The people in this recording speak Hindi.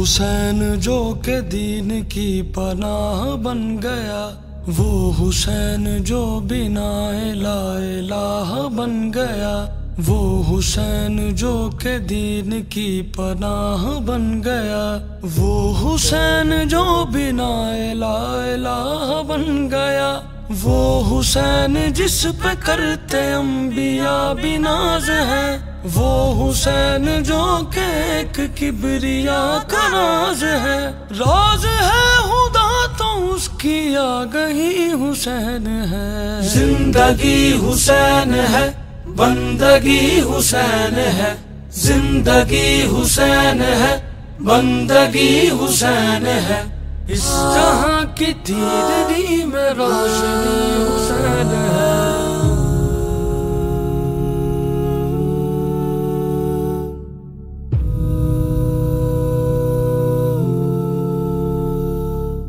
हुसैन जो के दीन की पनाह बन गया, वो हुसैन जो बिना ला इलाह बन गया, वो हुसैन जो के दीन की पनाह बन गया, वो हुसैन जो बिना ला इलाह बन गया, वो हुसैन जिस पे करते अंबिया भी नाज है, वो हुसैन जो के एक किबरिया का राज है। राज है खुदा तो उसकी आगही हुसैन है। जिंदगी हुसैन है, बंदगी हुसैन है, जिंदगी हुसैन है, बंदगी हुसैन है। इस जहां की तीरनी में रोशनी हुसैन है।